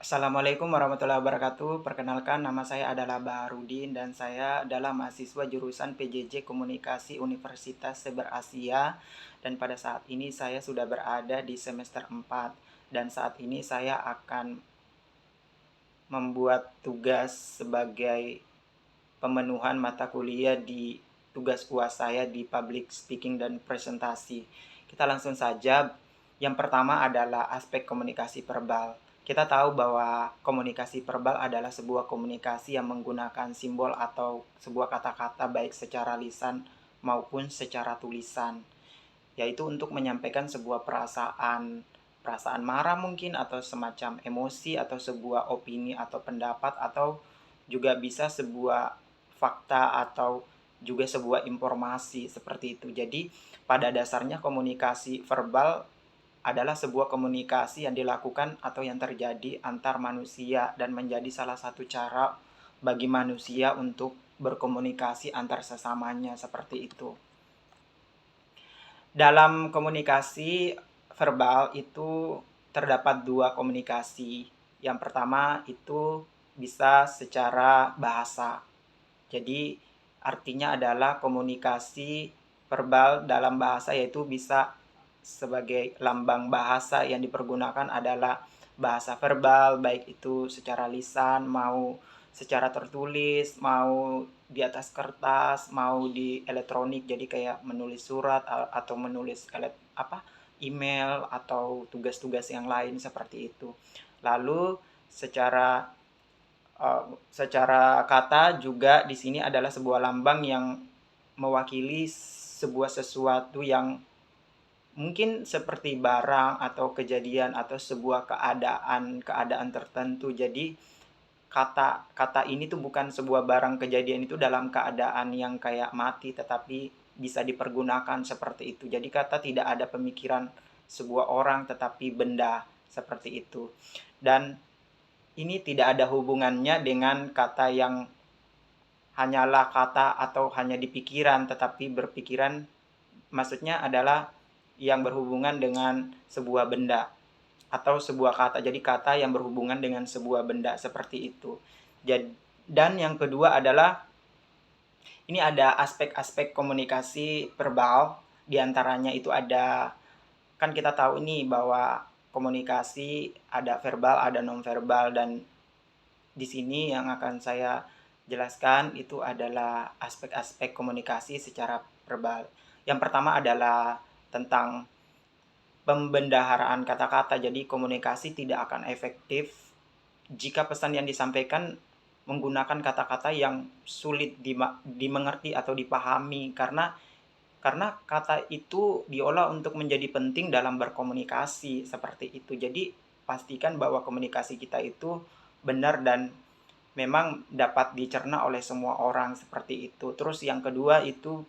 Assalamualaikum warahmatullahi wabarakatuh. Perkenalkan, nama saya adalah Baharudin dan saya adalah mahasiswa jurusan PJJ Komunikasi Universitas Seber Asia. Dan pada saat ini saya sudah berada di semester 4 dan saat ini saya akan membuat tugas sebagai pemenuhan mata kuliah di tugas UAS saya di public speaking dan presentasi. Kita langsung saja. Yang pertama adalah aspek komunikasi verbal. Kita tahu bahwa komunikasi verbal adalah sebuah komunikasi yang menggunakan simbol atau sebuah kata-kata baik secara lisan maupun secara tulisan, yaitu untuk menyampaikan sebuah perasaan marah mungkin atau semacam emosi atau sebuah opini atau pendapat atau juga bisa sebuah fakta atau juga sebuah informasi seperti itu. Jadi pada dasarnya komunikasi verbal adalah sebuah komunikasi yang dilakukan atau yang terjadi antar manusia dan menjadi salah satu cara bagi manusia untuk berkomunikasi antar sesamanya seperti itu. Dalam komunikasi verbal itu terdapat dua komunikasi. Yang pertama itu bisa secara bahasa. Jadi artinya adalah komunikasi verbal dalam bahasa, yaitu bisa sebagai lambang bahasa yang dipergunakan adalah bahasa verbal, baik itu secara lisan, mau secara tertulis, mau di atas kertas, mau di elektronik, jadi kayak menulis surat atau menulis email atau tugas-tugas yang lain seperti itu. Lalu secara secara kata juga di sini adalah sebuah lambang yang mewakili sebuah sesuatu yang mungkin seperti barang atau kejadian atau sebuah keadaan tertentu. Jadi kata ini tuh bukan sebuah barang kejadian itu dalam keadaan yang kayak mati, tetapi bisa dipergunakan seperti itu. Jadi kata tidak ada pemikiran sebuah orang tetapi benda seperti itu. Dan ini tidak ada hubungannya dengan kata yang hanyalah kata atau hanya di pikiran, tetapi berpikiran, maksudnya adalah yang berhubungan dengan sebuah benda atau sebuah kata. Jadi kata yang berhubungan dengan sebuah benda seperti itu. Dan yang kedua adalah ini ada aspek-aspek komunikasi verbal. Di antaranya itu ada, kan kita tahu ini bahwa komunikasi ada verbal, ada non verbal, dan di sini yang akan saya jelaskan itu adalah aspek-aspek komunikasi secara verbal. Yang pertama adalah tentang pembendaharaan kata-kata. Jadi komunikasi tidak akan efektif jika pesan yang disampaikan menggunakan kata-kata yang sulit dimengerti atau dipahami, karena kata itu diolah untuk menjadi penting dalam berkomunikasi seperti itu. Jadi pastikan bahwa komunikasi kita itu benar dan memang dapat dicerna oleh semua orang seperti itu. Terus yang kedua itu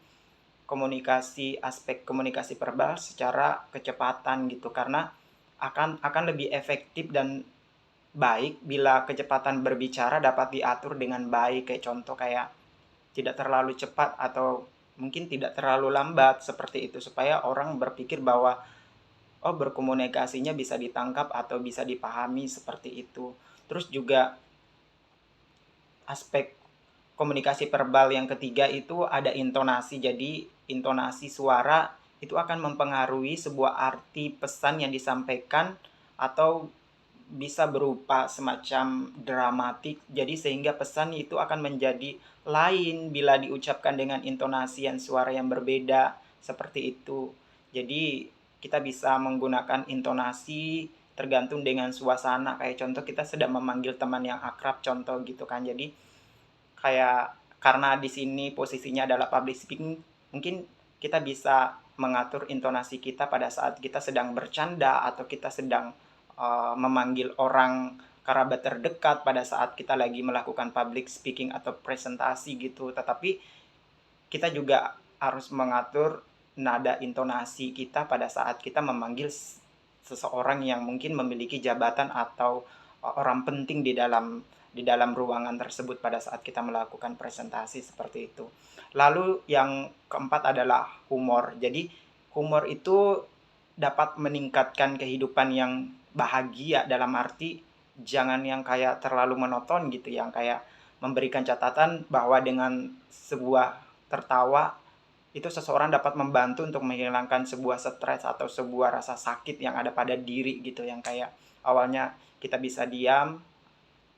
aspek komunikasi verbal secara kecepatan gitu, karena akan lebih efektif dan baik bila kecepatan berbicara dapat diatur dengan baik, kayak contoh kayak tidak terlalu cepat atau mungkin tidak terlalu lambat seperti itu, supaya orang berpikir bahwa oh, berkomunikasinya bisa ditangkap atau bisa dipahami seperti itu. Terus juga aspek komunikasi verbal yang ketiga itu ada intonasi. Jadi intonasi suara itu akan mempengaruhi sebuah arti pesan yang disampaikan atau bisa berupa semacam dramatik. Jadi sehingga pesan itu akan menjadi lain bila diucapkan dengan intonasi yang suara yang berbeda seperti itu. Jadi kita bisa menggunakan intonasi tergantung dengan suasana. Kayak contoh kita sedang memanggil teman yang akrab contoh gitu kan. Jadi kayak karena di sini posisinya adalah public speaking, mungkin kita bisa mengatur intonasi kita pada saat kita sedang bercanda atau kita sedang memanggil orang kerabat terdekat pada saat kita lagi melakukan public speaking atau presentasi gitu. Tetapi kita juga harus mengatur nada intonasi kita pada saat kita memanggil seseorang yang mungkin memiliki jabatan atau orang penting di dalam ruangan tersebut pada saat kita melakukan presentasi seperti itu. Lalu yang keempat adalah humor. Jadi humor itu dapat meningkatkan kehidupan yang bahagia, dalam arti jangan yang kayak terlalu monoton gitu, yang kayak memberikan catatan bahwa dengan sebuah tertawa itu seseorang dapat membantu untuk menghilangkan sebuah stres atau sebuah rasa sakit yang ada pada diri gitu, yang kayak awalnya kita bisa diam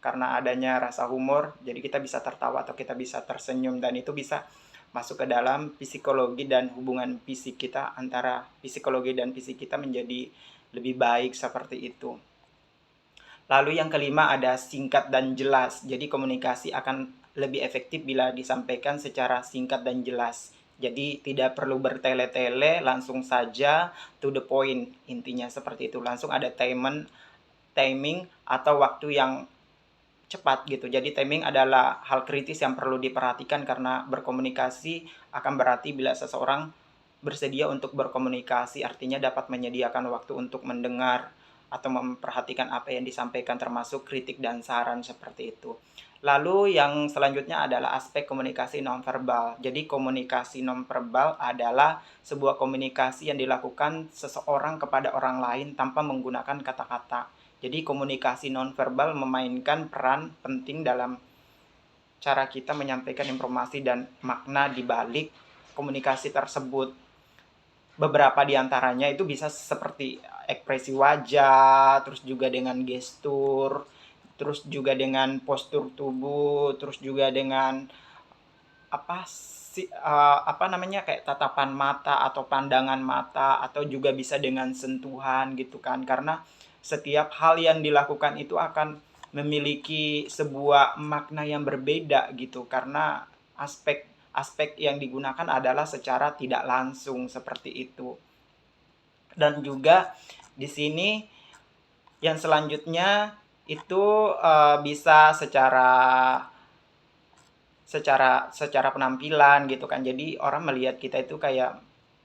karena adanya rasa humor, jadi kita bisa tertawa atau kita bisa tersenyum, dan itu bisa masuk ke dalam psikologi dan hubungan fisik kita, antara psikologi dan fisik kita menjadi lebih baik seperti itu. Lalu yang kelima ada singkat dan jelas. Jadi komunikasi akan lebih efektif bila disampaikan secara singkat dan jelas. Jadi tidak perlu bertele-tele, langsung saja to the point. Intinya seperti itu. Langsung ada timing atau waktu yang cepat gitu. Jadi timing adalah hal kritis yang perlu diperhatikan, karena berkomunikasi akan berarti bila seseorang bersedia untuk berkomunikasi, artinya dapat menyediakan waktu untuk mendengar atau memperhatikan apa yang disampaikan, termasuk kritik dan saran seperti itu. Lalu yang selanjutnya adalah aspek komunikasi nonverbal. Jadi komunikasi nonverbal adalah sebuah komunikasi yang dilakukan seseorang kepada orang lain tanpa menggunakan kata-kata. Jadi komunikasi nonverbal memainkan peran penting dalam cara kita menyampaikan informasi dan makna di balik komunikasi tersebut. Beberapa di antaranya itu bisa seperti ekspresi wajah, terus juga dengan gestur, terus juga dengan postur tubuh, terus juga dengan apa namanya, kayak tatapan mata atau pandangan mata, atau juga bisa dengan sentuhan gitu kan. Karena setiap hal yang dilakukan itu akan memiliki sebuah makna yang berbeda gitu, karena aspek yang digunakan adalah secara tidak langsung seperti itu. Dan juga di sini yang selanjutnya itu bisa secara penampilan gitu kan. Jadi orang melihat kita itu kayak,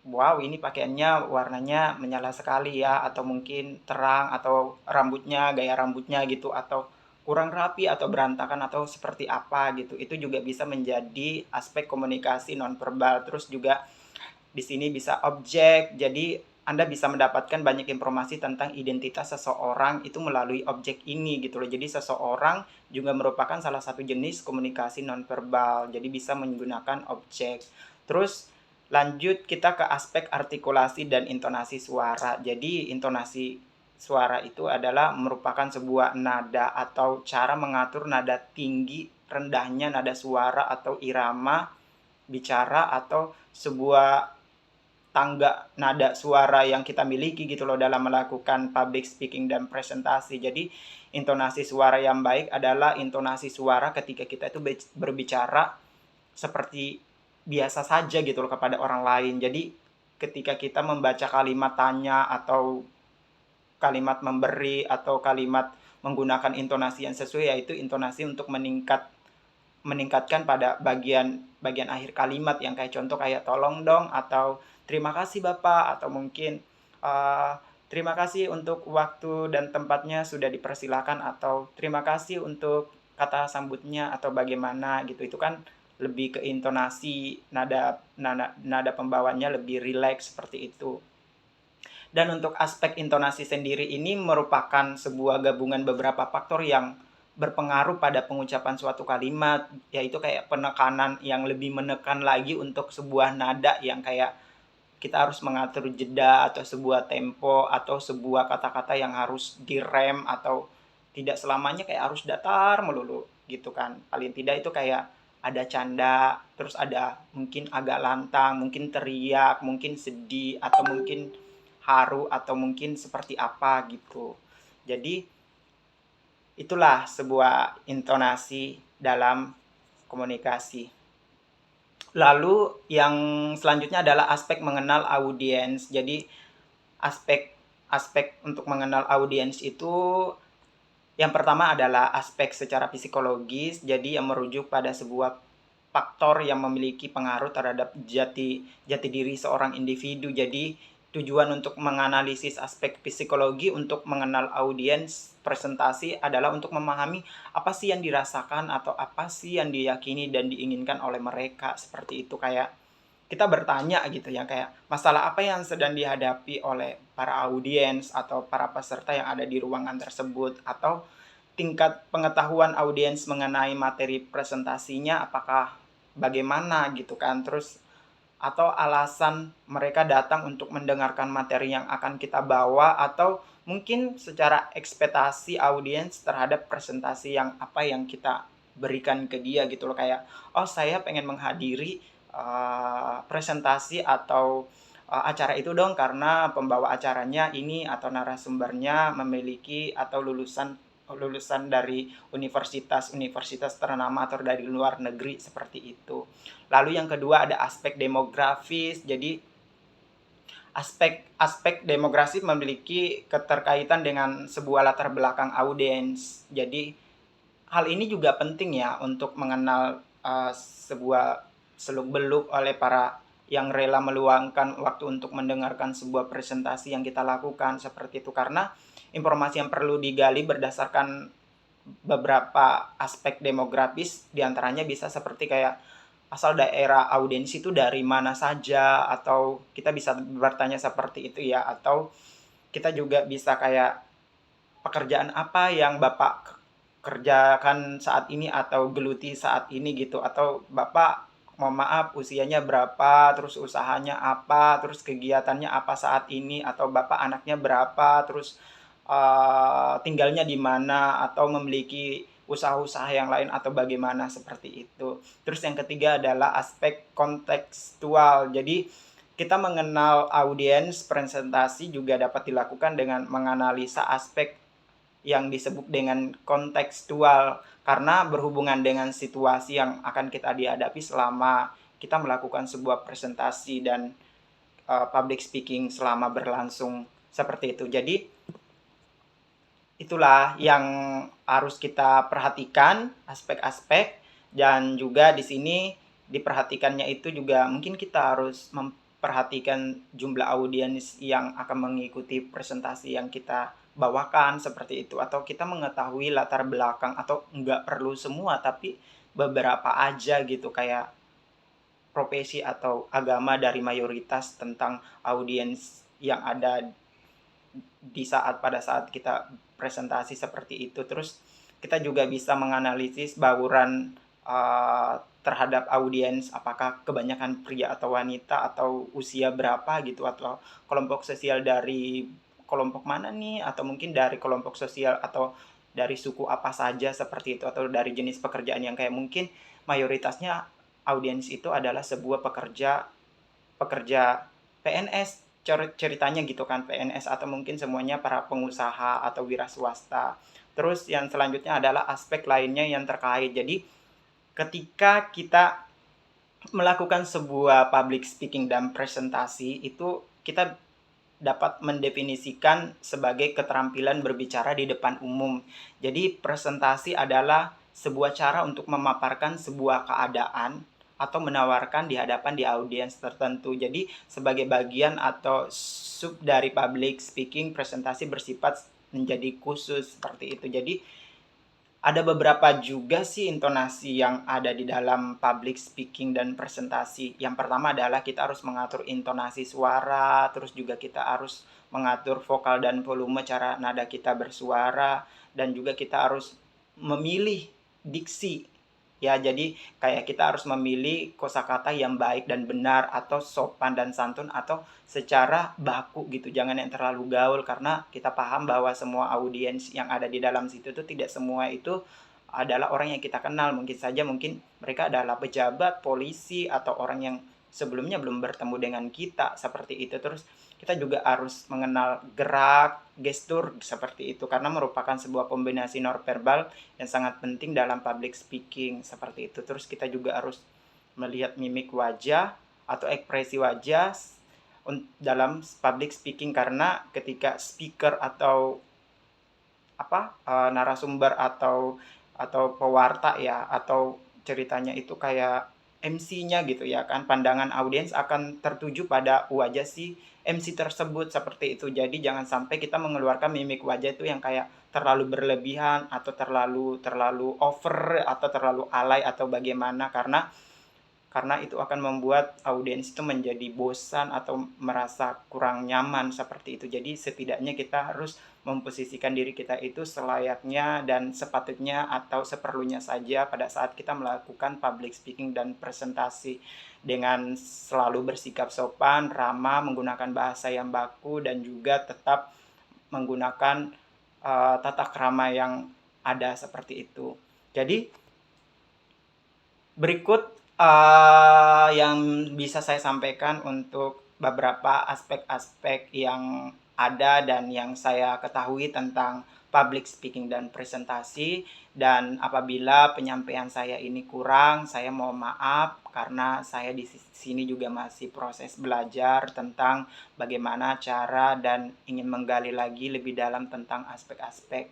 wow, ini pakaiannya warnanya menyala sekali ya, atau mungkin terang, atau gaya rambutnya gitu, atau kurang rapi atau berantakan atau seperti apa gitu. Itu juga bisa menjadi aspek komunikasi nonverbal. Terus juga di sini bisa objek. Jadi Anda bisa mendapatkan banyak informasi tentang identitas seseorang itu melalui objek ini gitu loh. Jadi seseorang juga merupakan salah satu jenis komunikasi nonverbal. Jadi bisa menggunakan objek. Terus lanjut kita ke aspek artikulasi dan intonasi suara. Jadi intonasi suara itu adalah merupakan sebuah nada atau cara mengatur nada tinggi, rendahnya nada suara atau irama bicara, atau sebuah tangga nada suara yang kita miliki gitu loh dalam melakukan public speaking dan presentasi. Jadi intonasi suara yang baik adalah intonasi suara ketika kita itu berbicara seperti biasa saja gitu loh kepada orang lain. Jadi ketika kita membaca kalimat tanya atau kalimat memberi atau kalimat menggunakan intonasi yang sesuai, yaitu intonasi untuk meningkatkan pada bagian akhir kalimat, yang kayak contoh kayak tolong dong, atau terima kasih Bapak, atau mungkin terima kasih untuk waktu dan tempatnya sudah dipersilakan, atau terima kasih untuk kata sambutnya, atau bagaimana gitu. Itu kan lebih ke intonasi, nada pembawanya lebih rileks seperti itu. Dan untuk aspek intonasi sendiri ini merupakan sebuah gabungan beberapa faktor yang berpengaruh pada pengucapan suatu kalimat, yaitu kayak penekanan yang lebih menekan lagi untuk sebuah nada, yang kayak kita harus mengatur jeda atau sebuah tempo atau sebuah kata-kata yang harus direm, atau tidak selamanya kayak harus datar melulu gitu kan. Paling tidak itu kayak ada canda, terus ada mungkin agak lantang, mungkin teriak, mungkin sedih, atau mungkin haru, atau mungkin seperti apa gitu. Jadi itulah sebuah intonasi dalam komunikasi. Lalu yang selanjutnya adalah aspek mengenal audiens. Jadi aspek untuk mengenal audiens itu yang pertama adalah aspek secara psikologis. Jadi yang merujuk pada sebuah faktor yang memiliki pengaruh terhadap jati diri seorang individu. Jadi tujuan untuk menganalisis aspek psikologi untuk mengenal audiens presentasi adalah untuk memahami apa sih yang dirasakan atau apa sih yang diyakini dan diinginkan oleh mereka. Seperti itu, kayak kita bertanya gitu ya, kayak masalah apa yang sedang dihadapi oleh para audiens atau para peserta yang ada di ruangan tersebut, atau tingkat pengetahuan audiens mengenai materi presentasinya apakah bagaimana gitu kan. Terus atau alasan mereka datang untuk mendengarkan materi yang akan kita bawa, atau mungkin secara ekspektasi audiens terhadap presentasi yang apa yang kita berikan ke dia gitu loh. Kayak, oh saya pengen menghadiri presentasi atau acara itu dong karena pembawa acaranya ini atau narasumbernya memiliki atau lulusan lulusan dari universitas-universitas ternama atau dari luar negeri seperti itu. Lalu yang kedua ada aspek demografis. Jadi aspek demografis memiliki keterkaitan dengan sebuah latar belakang audiens. Jadi hal ini juga penting ya untuk mengenal sebuah seluk-beluk oleh para yang rela meluangkan waktu untuk mendengarkan sebuah presentasi yang kita lakukan seperti itu, karena informasi yang perlu digali berdasarkan beberapa aspek demografis diantaranya bisa seperti kayak asal daerah audiens itu dari mana saja, atau kita bisa bertanya seperti itu ya, atau kita juga bisa kayak pekerjaan apa yang Bapak kerjakan saat ini atau geluti saat ini gitu, atau Bapak mohon maaf usianya berapa, terus usahanya apa, terus kegiatannya apa saat ini, atau Bapak anaknya berapa, terus tinggalnya di mana, atau memiliki usaha-usaha yang lain atau bagaimana seperti itu. Terus yang ketiga adalah aspek kontekstual. Jadi kita mengenal audiens presentasi juga dapat dilakukan dengan menganalisa aspek yang disebut dengan kontekstual, karena berhubungan dengan situasi yang akan kita dihadapi selama kita melakukan sebuah presentasi dan public speaking selama berlangsung seperti itu. Jadi itulah yang harus kita perhatikan, aspek-aspek, dan juga di sini diperhatikannya itu juga mungkin kita harus memperhatikan jumlah audiens yang akan mengikuti presentasi yang kita bawakan seperti itu, atau kita mengetahui latar belakang, atau enggak perlu semua tapi beberapa aja gitu, kayak profesi atau agama dari mayoritas tentang audiens yang ada pada saat kita presentasi seperti itu. Terus kita juga bisa menganalisis bauran terhadap audiens, apakah kebanyakan pria atau wanita, atau usia berapa gitu, atau kelompok sosial dari kelompok mana nih, atau mungkin dari kelompok sosial atau dari suku apa saja seperti itu, atau dari jenis pekerjaan yang kayak mungkin mayoritasnya audiens itu adalah sebuah pekerja pekerja PNS ceritanya gitu kan, PNS, atau mungkin semuanya para pengusaha atau wira swasta. Terus yang selanjutnya adalah aspek lainnya yang terkait. Jadi ketika kita melakukan sebuah public speaking dan presentasi itu kita dapat mendefinisikan sebagai keterampilan berbicara di depan umum. Jadi presentasi adalah sebuah cara untuk memaparkan sebuah keadaan atau menawarkan di hadapan di audiens tertentu. Jadi sebagai bagian atau sub dari public speaking, presentasi bersifat menjadi khusus seperti itu. Jadi ada beberapa juga sih intonasi yang ada di dalam public speaking dan presentasi. Yang pertama adalah kita harus mengatur intonasi suara, terus juga kita harus mengatur vokal dan volume cara nada kita bersuara, dan juga kita harus memilih diksi. Ya, jadi kayak kita harus memilih kosakata yang baik dan benar, atau sopan dan santun, atau secara baku gitu. Jangan yang terlalu gaul, karena kita paham bahwa semua audiens yang ada di dalam situ tuh tidak semua itu adalah orang yang kita kenal. Mungkin saja mereka adalah pejabat, polisi, atau orang yang sebelumnya belum bertemu dengan kita seperti itu. Terus kita juga harus mengenal gerak, gestur seperti itu, karena merupakan sebuah kombinasi nonverbal yang sangat penting dalam public speaking seperti itu. Terus kita juga harus melihat mimik wajah atau ekspresi wajah dalam public speaking, karena ketika speaker atau narasumber atau pewarta ya, atau ceritanya itu kayak MC-nya gitu ya kan, pandangan audiens akan tertuju pada wajah si MC tersebut seperti itu. Jadi jangan sampai kita mengeluarkan mimik wajah itu yang kayak terlalu berlebihan, atau terlalu over, atau terlalu alay, atau bagaimana, karena karena itu akan membuat audiens itu menjadi bosan atau merasa kurang nyaman seperti itu. Jadi setidaknya kita harus memposisikan diri kita itu selayaknya dan sepatutnya atau seperlunya saja pada saat kita melakukan public speaking dan presentasi, dengan selalu bersikap sopan, ramah, menggunakan bahasa yang baku, dan juga tetap menggunakan tata krama yang ada seperti itu. Jadi berikut yang bisa saya sampaikan untuk beberapa aspek-aspek yang ada dan yang saya ketahui tentang public speaking dan presentasi. Dan apabila penyampaian saya ini kurang, saya mohon maaf karena saya di sini juga masih proses belajar tentang bagaimana cara dan ingin menggali lagi lebih dalam tentang aspek-aspek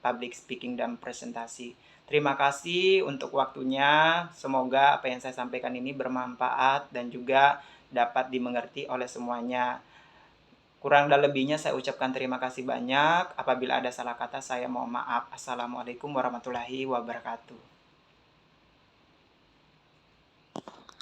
public speaking dan presentasi. Terima kasih untuk waktunya. Semoga apa yang saya sampaikan ini bermanfaat dan juga dapat dimengerti oleh semuanya. Kurang dan lebihnya saya ucapkan terima kasih banyak. Apabila ada salah kata, saya mohon maaf. Assalamualaikum warahmatullahi wabarakatuh.